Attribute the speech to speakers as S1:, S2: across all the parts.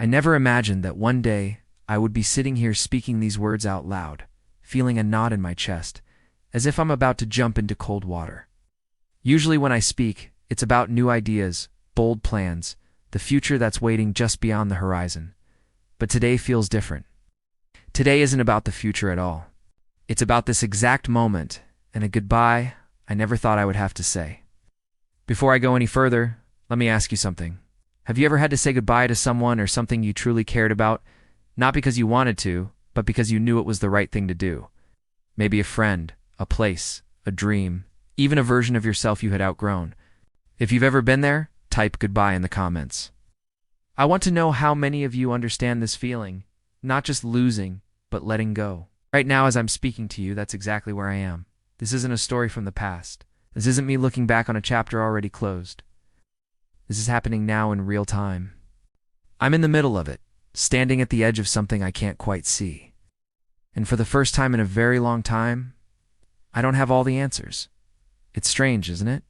S1: I never imagined that one day I would be sitting here speaking these words out loud, feeling a knot in my chest, as if I'm about to jump into cold water. Usually when I speak, it's about new ideas, bold plans, the future that's waiting just beyond the horizon. But today feels different. Today isn't about the future at all. It's about this exact moment and a goodbye I never thought I would have to say. Before I go any further, let me ask you something. Have you ever had to say goodbye to someone or something you truly cared about, not because you wanted to, but because you knew it was the right thing to do? Maybe a friend, a place, a dream, even a version of yourself you had outgrown. If you've ever been there, type goodbye in the comments. I want to know how many of you understand this feeling, not just losing, but letting go. Right now, as I'm speaking to you, that's exactly where I am. This isn't a story from the past. This isn't me looking back on a chapter already closed. This is happening now in real time. I'm in the middle of it, standing at the edge of something I can't quite see. And for the first time in a very long time, I don't have all the answers. It's strange, isn't it?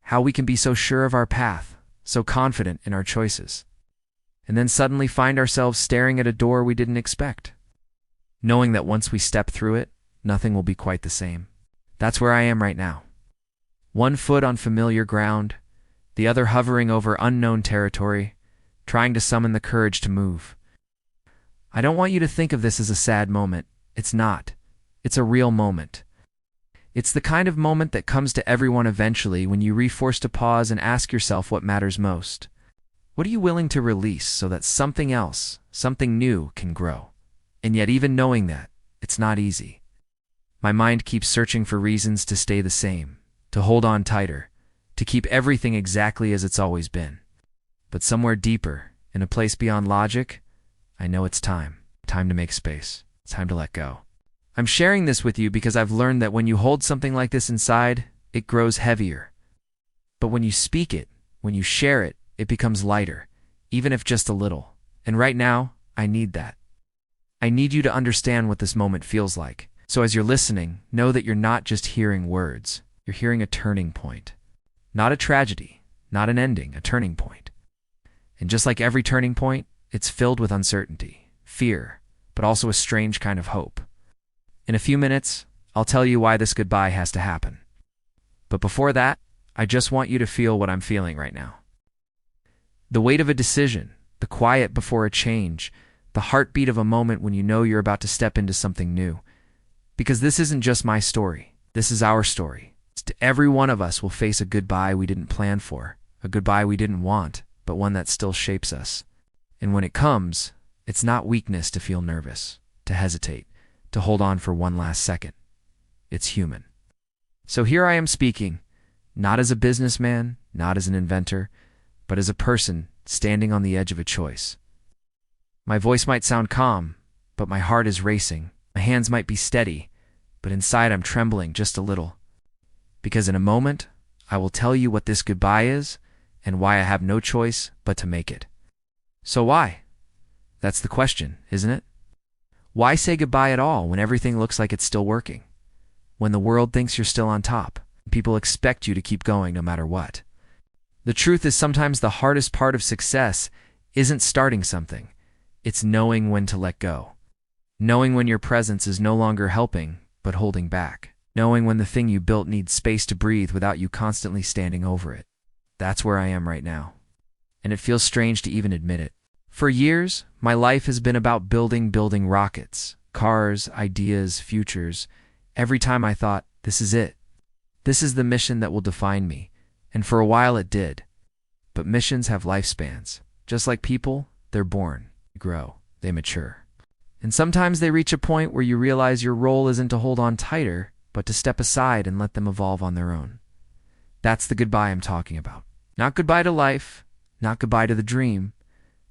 S1: How we can be so sure of our path, so confident in our choices, and then suddenly find ourselves staring at a door we didn't expect, knowing that once we step through it, nothing will be quite the same. That's where I am right now. One foot on familiar ground, the other hovering over unknown territory, trying to summon the courage to move. I don't want you to think of this as a sad moment. It's not. It's a real moment. It's the kind of moment that comes to everyone eventually when you re-force to pause and ask yourself what matters most. What are you willing to release so that something else, something new, can grow? And yet even knowing that, it's not easy. My mind keeps searching for reasons to stay the same, to hold on tighter, to keep everything exactly as it's always been. But somewhere deeper, in a place beyond logic, I know it's time. Time to make space. It's time to let go. I'm sharing this with you because I've learned that when you hold something like this inside, it grows heavier. But when you speak it, when you share it, it becomes lighter, even if just a little. And right now, I need that. I need you to understand what this moment feels like. So as you're listening, know that you're not just hearing words. You're hearing a turning point. Not a tragedy, not an ending, a turning point. And just like every turning point, it's filled with uncertainty, fear, but also a strange kind of hope. In a few minutes, I'll tell you why this goodbye has to happen. But before that, I just want you to feel what I'm feeling right now. The weight of a decision, the quiet before a change, the heartbeat of a moment when you know you're about to step into something new. Because this isn't just my story. This is our story. Every one of us will face a goodbye we didn't plan for, a goodbye we didn't want, but one that still shapes us. And when it comes, it's not weakness to feel nervous, to hesitate, to hold on for one last second. It's human. So here I am speaking, not as a businessman, not as an inventor, but as a person standing on the edge of a choice. My voice might sound calm, but my heart is racing. My hands might be steady, but inside I'm trembling just a little. Because in a moment, I will tell you what this goodbye is and why I have no choice but to make it. So why? That's the question, isn't it? Why say goodbye at all when everything looks like it's still working? When the world thinks you're still on top, people expect you to keep going no matter what. The truth is sometimes the hardest part of success isn't starting something. It's knowing when to let go. Knowing when your presence is no longer helping, but holding back. Knowing when the thing you built needs space to breathe without you constantly standing over it. That's where I am right now. And it feels strange to even admit it. For years, my life has been about building rockets, cars, ideas, futures. Every time I thought, this is it. This is the mission that will define me. And for a while it did. But missions have lifespans. Just like people, they're born, they grow, they mature. And sometimes they reach a point where you realize your role isn't to hold on tighter, but to step aside and let them evolve on their own. That's the goodbye I'm talking about. Not goodbye to life, not goodbye to the dream,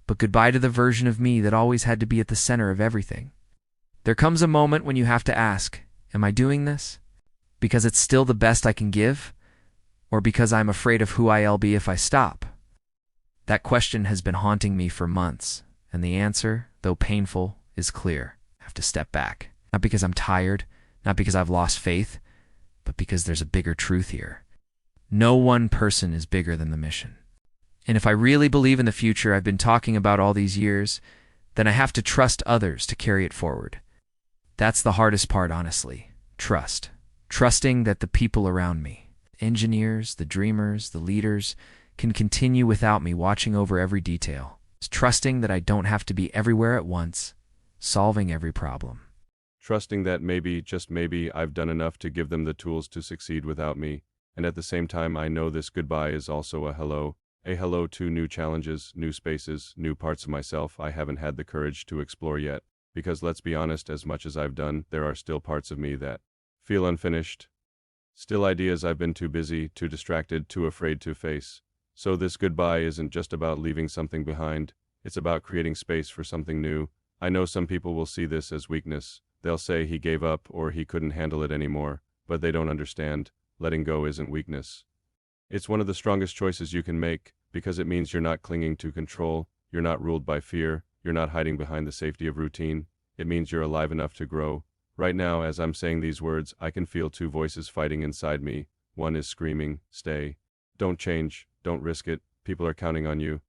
S1: but goodbye to the version of me that always had to be at the center of everything. There comes a moment when you have to ask, am I doing this because it's still the best I can give, or because I'm afraid of who I'll be if I stop? That question has been haunting me for months, and the answer, though painful, is clear. I have to step back. Not because I'm tired, not because I've lost faith, but because there's a bigger truth here. No one person is bigger than the mission. And if I really believe in the future I've been talking about all these years, then I have to trust others to carry it forward. That's the hardest part, honestly. Trust. Trusting that the people around me, engineers, the dreamers, the leaders, can continue without me watching over every detail. Trusting that I don't have to be everywhere at once, solving every problem.
S2: Trusting that maybe, just maybe, I've done enough to give them the tools to succeed without me, and at the same time I know this goodbye is also a hello to new challenges, new spaces, new parts of myself I haven't had the courage to explore yet, because let's be honest, as much as I've done, there are still parts of me that feel unfinished. Still ideas I've been too busy, too distracted, too afraid to face. So this goodbye isn't just about leaving something behind, it's about creating space for something new. I know some people will see this as weakness. They'll say he gave up or he couldn't handle it anymore, but they don't understand. Letting go isn't weakness. It's one of the strongest choices you can make, because it means you're not clinging to control, you're not ruled by fear, you're not hiding behind the safety of routine. It means you're alive enough to grow. Right now, as I'm saying these words, I can feel two voices fighting inside me. One is screaming, stay. Don't change, don't risk it, people are counting on you.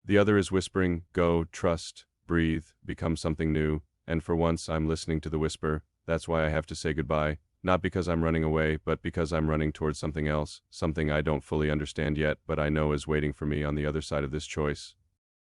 S2: The other is whispering, go, trust, breathe, become something new. And for once, I'm listening to the whisper. That's why I have to say goodbye. Not because I'm running away, but because I'm running towards something else, something I don't fully understand yet, but I know is waiting for me on the other side of this choice.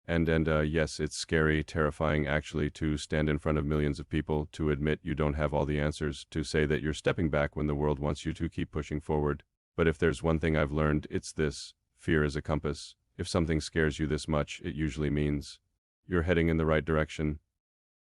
S2: And yes, it's scary, terrifying actually, to stand in front of millions of people, to admit you don't have all the answers, to say that you're stepping back when the world wants you to keep pushing forward. But if there's one thing I've learned, it's this: fear is a compass. If something scares you this much, it usually means you're heading in the right direction.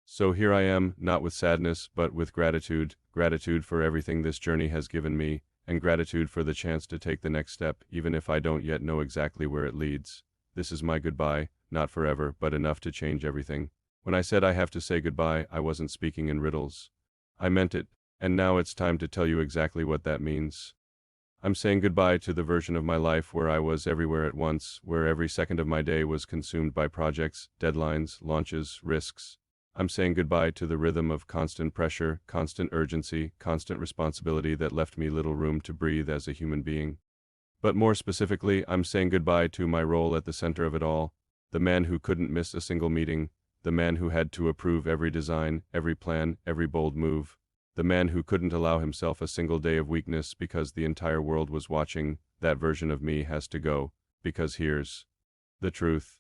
S2: So here I am, not with sadness, but with gratitude. Gratitude for everything this journey has given me, and gratitude for the chance to take the next step, even if I don't yet know exactly where it leads. This is my goodbye, not forever, but enough to change everything. When I said I have to say goodbye, I wasn't speaking in riddles. I meant it, and now it's time to tell you exactly what that means. I'm saying goodbye to the version of my life where I was everywhere at once, where every second of my day was consumed by projects, deadlines, launches, risks. I'm saying goodbye to the rhythm of constant pressure, constant urgency, constant responsibility that left me little room to breathe as a human being. But more specifically, I'm saying goodbye to my role at the center of it all, the man who couldn't miss a single meeting, the man who had to approve every design, every plan, every bold move, the man who couldn't allow himself a single day of weakness because the entire world was watching. That version of me has to go, because here's the truth.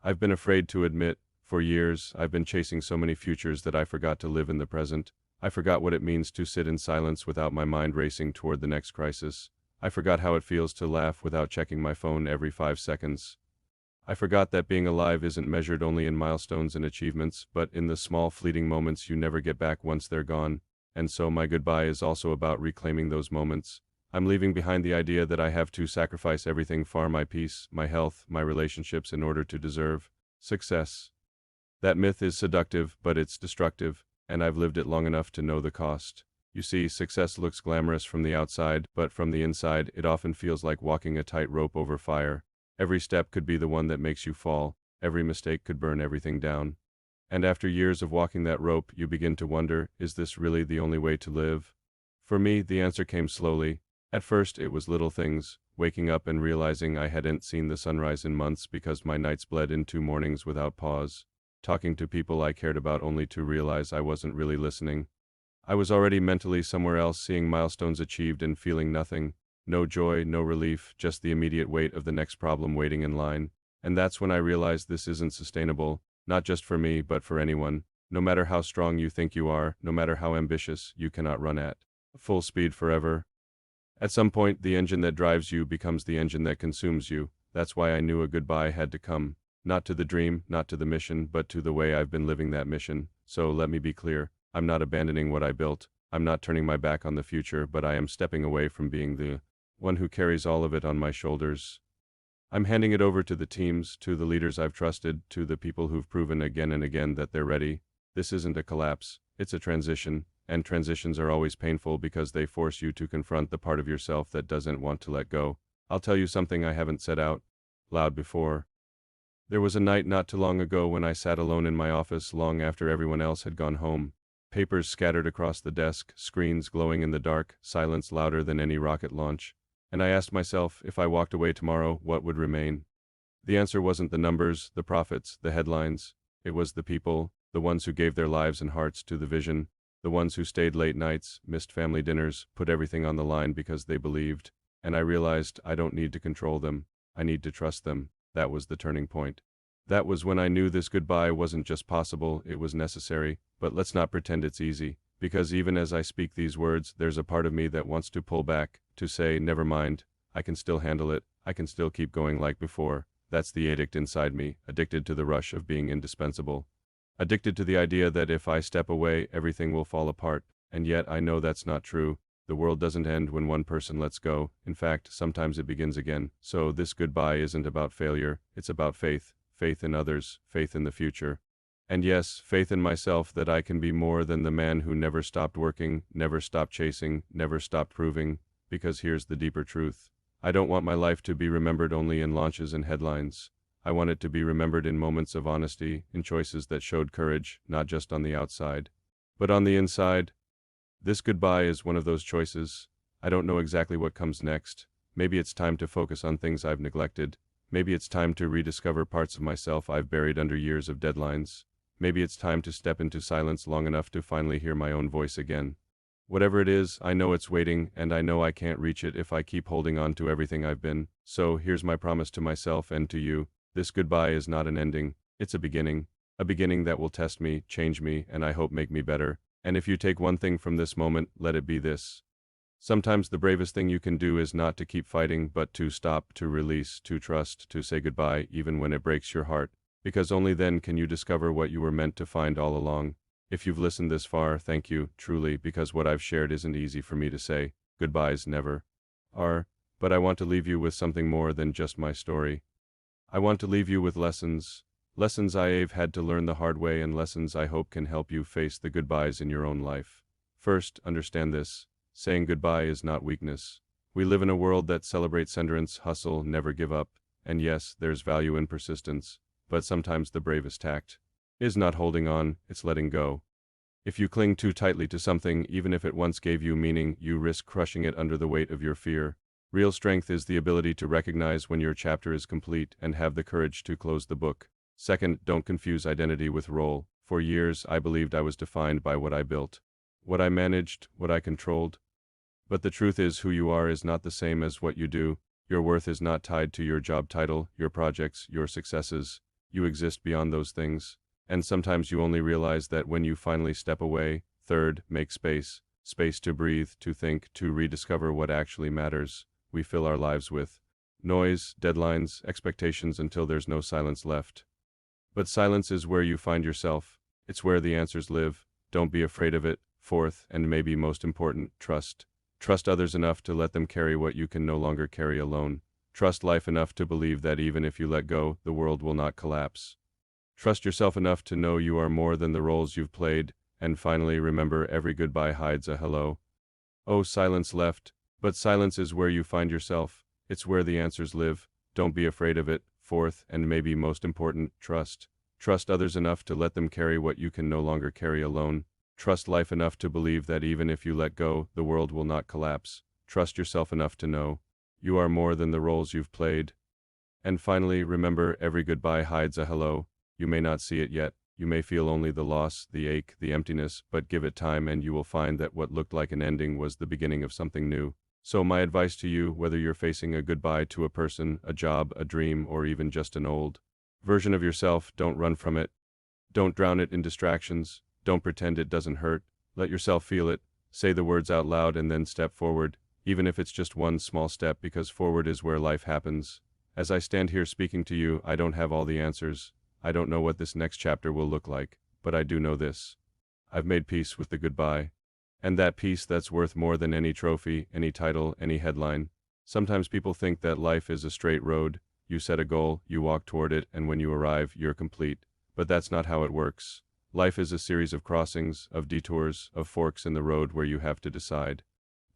S2: I've been afraid to admit. For years, I've been chasing so many futures that I forgot to live in the present. I forgot what it means to sit in silence without my mind racing toward the next crisis. I forgot how it feels to laugh without checking my phone every 5 seconds. I forgot that being alive isn't measured only in milestones and achievements, but in the small fleeting moments you never get back once they're gone. And so my goodbye is also about reclaiming those moments. I'm leaving behind the idea that I have to sacrifice everything for my peace, my health, my relationships in order to deserve success. That myth is seductive, but it's destructive, and I've lived it long enough to know the cost. You see, success looks glamorous from the outside, but from the inside, it often feels like walking a tightrope over fire. Every step could be the one that makes you fall. Every mistake could burn everything down. And after years of walking that rope, you begin to wonder, is this really the only way to live? For me, the answer came slowly. At first, it was little things, waking up and realizing I hadn't seen the sunrise in months because my nights bled into mornings without pause. Talking to people I cared about only to realize I wasn't really listening. I was already mentally somewhere else, seeing milestones achieved and feeling nothing. No joy, no relief, just the immediate weight of the next problem waiting in line. And that's when I realized this isn't sustainable, not just for me, but for anyone. No matter how strong you think you are, no matter how ambitious, you cannot run at full speed forever. At some point, the engine that drives you becomes the engine that consumes you. That's why I knew a goodbye had to come. Not to the dream, not to the mission, but to the way I've been living that mission. So let me be clear, I'm not abandoning what I built, I'm not turning my back on the future, but I am stepping away from being the one who carries all of it on my shoulders. I'm handing it over to the teams, to the leaders I've trusted, to the people who've proven again and again that they're ready. This isn't a collapse, it's a transition, and transitions are always painful because they force you to confront the part of yourself that doesn't want to let go. I'll tell you something I haven't said out loud before. There was a night not too long ago when I sat alone in my office long after everyone else had gone home. Papers scattered across the desk, screens glowing in the dark, silence louder than any rocket launch. And I asked myself, if I walked away tomorrow, what would remain? The answer wasn't the numbers, the profits, the headlines. It was the people, the ones who gave their lives and hearts to the vision, the ones who stayed late nights, missed family dinners, put everything on the line because they believed. And I realized I don't need to control them. I need to trust them. That was the turning point. That was when I knew this goodbye wasn't just possible, it was necessary. But let's not pretend it's easy, because even as I speak these words, there's a part of me that wants to pull back, to say, never mind, I can still handle it, I can still keep going like before. That's the addict inside me, addicted to the rush of being indispensable. Addicted to the idea that if I step away, everything will fall apart. And yet I know that's not true. The world doesn't end when one person lets go. In fact, sometimes it begins again. So this goodbye isn't about failure, it's about faith. Faith in others, faith in the future. And yes, faith in myself that I can be more than the man who never stopped working, never stopped chasing, never stopped proving. Because here's the deeper truth. I don't want my life to be remembered only in launches and headlines. I want it to be remembered in moments of honesty, in choices that showed courage, not just on the outside, but on the inside. This goodbye is one of those choices. I don't know exactly what comes next. Maybe it's time to focus on things I've neglected. Maybe it's time to rediscover parts of myself I've buried under years of deadlines. Maybe it's time to step into silence long enough to finally hear my own voice again. Whatever it is, I know it's waiting, and I know I can't reach it if I keep holding on to everything I've been. So here's my promise to myself and to you. This goodbye is not an ending, it's a beginning that will test me, change me, and I hope make me better. And if you take one thing from this moment, let it be this. Sometimes the bravest thing you can do is not to keep fighting, but to stop, to release, to trust, to say goodbye, even when it breaks your heart. Because only then can you discover what you were meant to find all along. If you've listened this far, thank you, truly, because what I've shared isn't easy for me to say. Goodbyes never are. But I want to leave you with something more than just my story. I want to leave you with lessons. Lessons I've had to learn the hard way, and lessons I hope can help you face the goodbyes in your own life. First, understand this. Saying goodbye is not weakness. We live in a world that celebrates endurance, hustle, never give up. And yes, there's value in persistence. But sometimes the bravest tact is not holding on, it's letting go. If you cling too tightly to something, even if it once gave you meaning, you risk crushing it under the weight of your fear. Real strength is the ability to recognize when your chapter is complete and have the courage to close the book. Second, don't confuse identity with role. For years, I believed I was defined by what I built, what I managed, what I controlled. But the truth is, who you are is not the same as what you do. Your worth is not tied to your job title, your projects, your successes. You exist beyond those things. And sometimes you only realize that when you finally step away. Third, make space. Space to breathe, to think, to rediscover what actually matters. We fill our lives with noise, deadlines, expectations until there's no silence left. But silence is where you find yourself. It's where the answers live. Don't be afraid of it. Fourth, and maybe most important, trust. Trust others enough to let them carry what you can no longer carry alone. Trust life enough to believe that even if you let go, the world will not collapse. Trust yourself enough to know you are more than the roles you've played. And finally, remember, every goodbye hides a hello. Oh, silence left. But silence is where you find yourself. It's where the answers live. Don't be afraid of it. Fourth, and maybe most important, trust. Trust others enough to let them carry what you can no longer carry alone. Trust life enough to believe that even if you let go, the world will not collapse. Trust yourself enough to know you are more than the roles you've played. And finally, remember, every goodbye hides a hello. You may not see it yet. You may feel only the loss, the ache, the emptiness, but give it time and you will find that what looked like an ending was the beginning of something new. So my advice to you, whether you're facing a goodbye to a person, a job, a dream, or even just an old version of yourself, don't run from it. Don't drown it in distractions. Don't pretend it doesn't hurt. Let yourself feel it. Say the words out loud and then step forward, even if it's just one small step, because forward is where life happens. As I stand here speaking to you, I don't have all the answers. I don't know what this next chapter will look like, but I do know this. I've made peace with the goodbye. And that peace that's worth more than any trophy, any title, any headline. Sometimes people think that life is a straight road. You set a goal, you walk toward it, and when you arrive, you're complete. But that's not how it works. Life is a series of crossings, of detours, of forks in the road where you have to decide.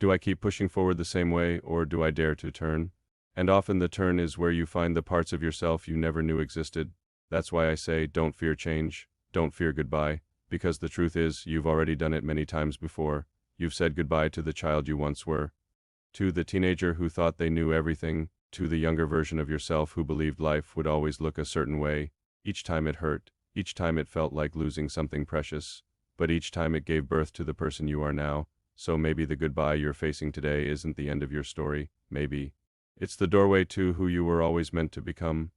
S2: Do I keep pushing forward the same way, or do I dare to turn? And often the turn is where you find the parts of yourself you never knew existed. That's why I say, don't fear change, don't fear goodbye, because the truth is, you've already done it many times before. You've said goodbye to the child you once were, to the teenager who thought they knew everything, to the younger version of yourself who believed life would always look a certain way. Each time it hurt, each time it felt like losing something precious, but each time it gave birth to the person you are now. So maybe the goodbye you're facing today isn't the end of your story, maybe it's the doorway to who you were always meant to become.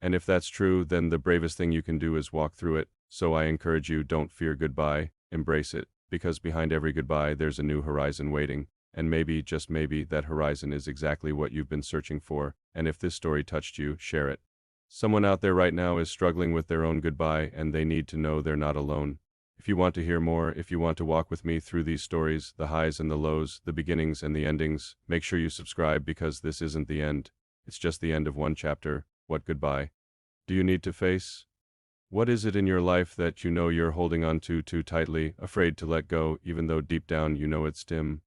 S2: And if that's true, then the bravest thing you can do is walk through it. So I encourage you, don't fear goodbye, embrace it, because behind every goodbye there's a new horizon waiting. And maybe, just maybe, that horizon is exactly what you've been searching for. And if this story touched you, share it. Someone out there right now is struggling with their own goodbye, and they need to know they're not alone. If you want to hear more, if you want to walk with me through these stories, the highs and the lows, the beginnings and the endings, make sure you subscribe, because this isn't the end. It's just the end of one chapter. What goodbye do you need to face? What is it in your life that you know you're holding on to too tightly, afraid to let go, even though deep down you know it's dim?